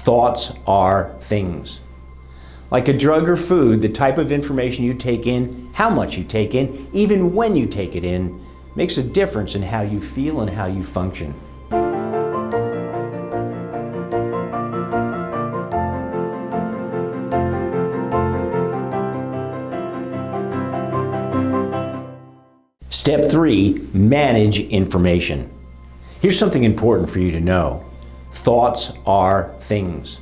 Thoughts are things. Like a drug or food, the type of information you take in, how much you take in, even when you take it in, makes a difference in how you feel and how you function. Step 3, manage information. Here's something important for you to know. Thoughts are things.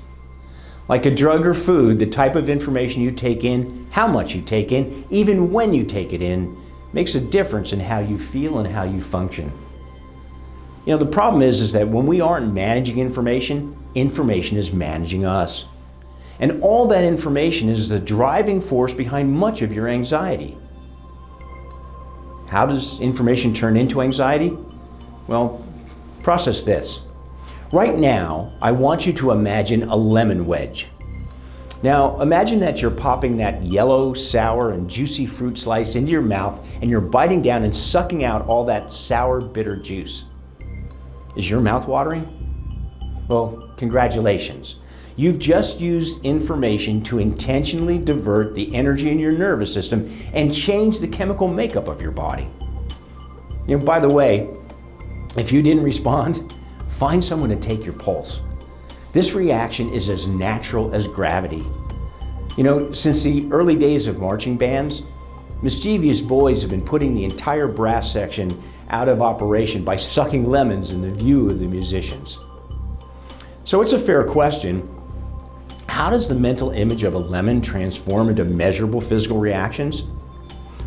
Like a drug or food, the type of information you take in, how much you take in, even when you take it in, makes a difference in how you feel and how you function. You know, the problem is that when we aren't managing information, information is managing us. And all that information is the driving force behind much of your anxiety. How does information turn into anxiety? Well, process this. Right now, I want you to imagine a lemon wedge. Now, imagine that you're popping that yellow, sour, and juicy fruit slice into your mouth and you're biting down and sucking out all that sour, bitter juice. Is your mouth watering? Well, congratulations. You've just used information to intentionally divert the energy in your nervous system and change the chemical makeup of your body. You know, by the way, if you didn't respond, find someone to take your pulse. This reaction is as natural as gravity. You know, since the early days of marching bands, mischievous boys have been putting the entire brass section out of operation by sucking lemons in the view of the musicians. So it's a fair question. How does the mental image of a lemon transform into measurable physical reactions?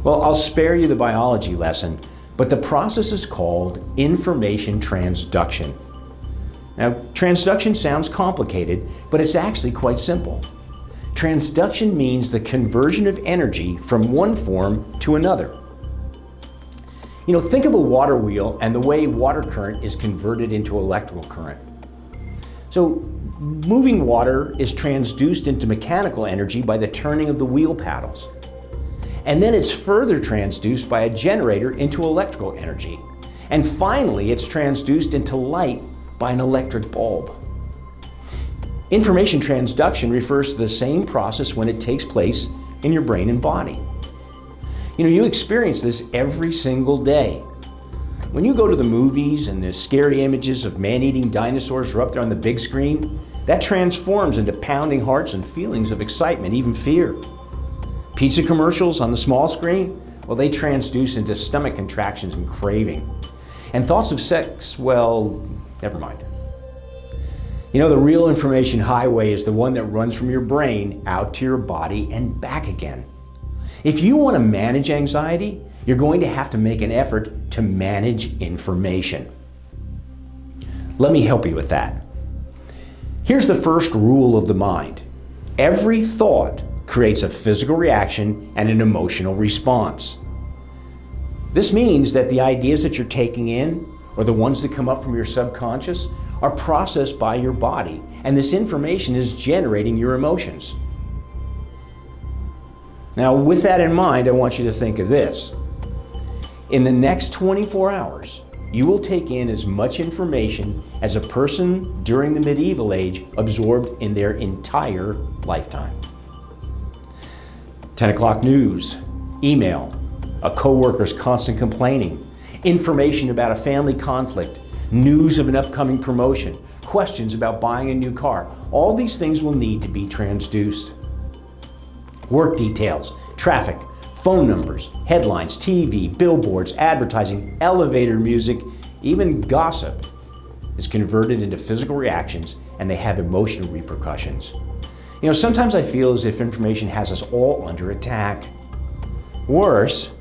Well, I'll spare you the biology lesson, but the process is called information transduction. Now, transduction sounds complicated, but it's actually quite simple. Transduction means the conversion of energy from one form to another. You know, think of a water wheel and the way water current is converted into electrical current. So, moving water is transduced into mechanical energy by the turning of the wheel paddles. And then it's further transduced by a generator into electrical energy. And finally, it's transduced into light by an electric bulb. Information transduction refers to the same process when it takes place in your brain and body. You know, you experience this every single day. When you go to the movies and the scary images of man-eating dinosaurs are up there on the big screen, that transforms into pounding hearts and feelings of excitement, even fear. Pizza commercials on the small screen, well, they transduce into stomach contractions and craving. And thoughts of sex, well, never mind. You know, the real information highway is the one that runs from your brain out to your body and back again. If you want to manage anxiety, you're going to have to make an effort to manage information. Let me help you with that. Here's the first rule of the mind. Every thought creates a physical reaction and an emotional response. This means that the ideas that you're taking in, or the ones that come up from your subconscious, are processed by your body, and this information is generating your emotions. Now, with that in mind, I want you to think of this. In the next 24 hours, you will take in as much information as a person during the medieval age absorbed in their entire lifetime. 10 o'clock news, email, a coworker's constant complaining, information about a family conflict, news of an upcoming promotion, questions about buying a new car. All these things will need to be transduced. Work details, traffic, phone numbers, headlines, TV, billboards, advertising, elevator music, even gossip is converted into physical reactions, and they have emotional repercussions. You know, sometimes I feel as if information has us all under attack. Worse,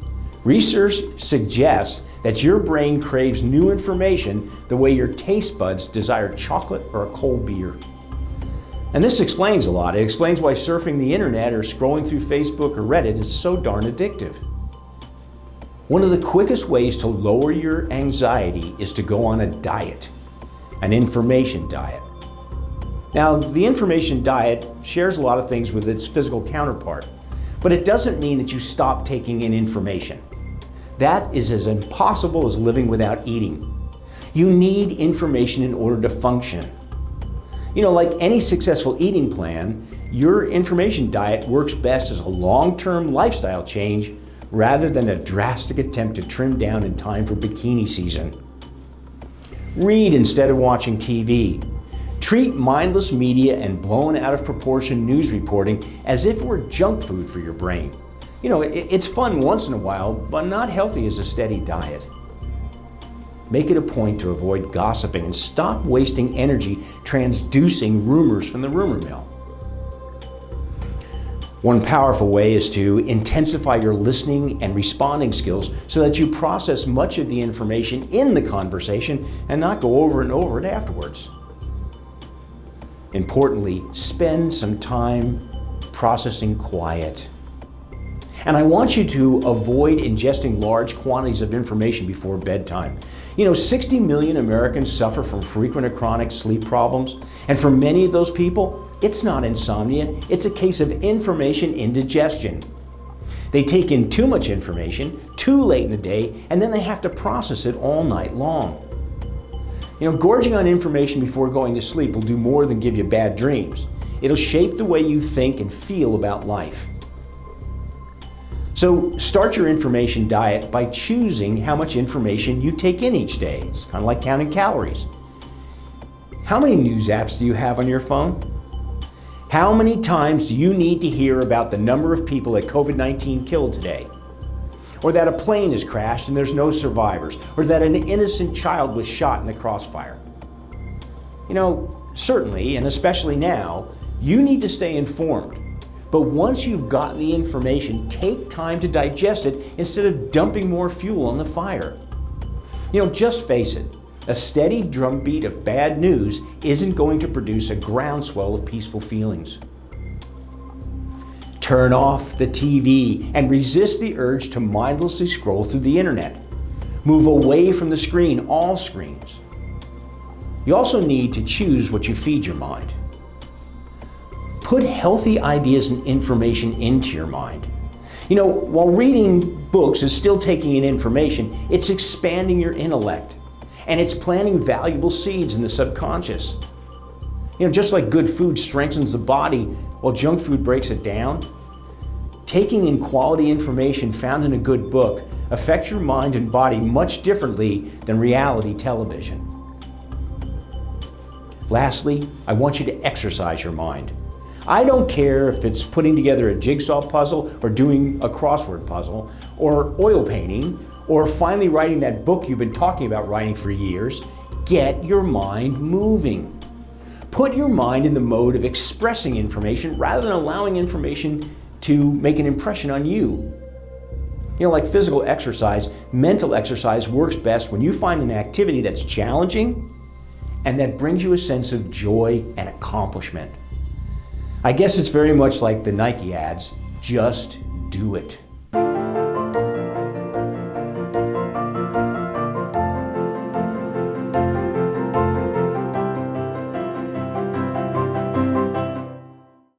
research suggests that your brain craves new information the way your taste buds desire chocolate or a cold beer. And this explains a lot. It explains why surfing the internet or scrolling through Facebook or Reddit is so darn addictive. One of the quickest ways to lower your anxiety is to go on a diet, an information diet. Now, the information diet shares a lot of things with its physical counterpart, but it doesn't mean that you stop taking in information. That is as impossible as living without eating. You need information in order to function. Like any successful eating plan, your information diet works best as a long-term lifestyle change rather than a drastic attempt to trim down in time for bikini season. Read instead of watching TV. Treat mindless media and blown out of proportion news reporting as if it were junk food for your brain. It's fun once in a while, but not healthy as a steady diet. Make it a point to avoid gossiping and stop wasting energy transducing rumors from the rumor mill. One powerful way is to intensify your listening and responding skills so that you process much of the information in the conversation and not go over and over it afterwards. Importantly, spend some time processing quiet. And I want you to avoid ingesting large quantities of information before bedtime. 60 million Americans suffer from frequent or chronic sleep problems. And for many of those people, it's not insomnia, it's a case of information indigestion. They take in too much information, too late in the day, and then they have to process it all night long. Gorging on information before going to sleep will do more than give you bad dreams. It'll shape the way you think and feel about life. So start your information diet by choosing how much information you take in each day. It's kind of like counting calories. How many news apps do you have on your phone? How many times do you need to hear about the number of people that COVID-19 killed today? Or that a plane has crashed and there's no survivors? Or that an innocent child was shot in the crossfire? Certainly, and especially now, you need to stay informed. But once you've gotten the information, take time to digest it instead of dumping more fuel on the fire. Just face it, a steady drumbeat of bad news isn't going to produce a groundswell of peaceful feelings. Turn off the TV and resist the urge to mindlessly scroll through the internet. Move away from the screen, all screens. You also need to choose what you feed your mind. Put healthy ideas and information into your mind. While reading books is still taking in information, it's expanding your intellect and it's planting valuable seeds in the subconscious. Just like good food strengthens the body while junk food breaks it down, taking in quality information found in a good book affects your mind and body much differently than reality television. Lastly, I want you to exercise your mind. I don't care if it's putting together a jigsaw puzzle or doing a crossword puzzle or oil painting or finally writing that book you've been talking about writing for years. Get your mind moving. Put your mind in the mode of expressing information rather than allowing information to make an impression on you. Like physical exercise, mental exercise works best when you find an activity that's challenging and that brings you a sense of joy and accomplishment. I guess it's very much like the Nike ads, just do it.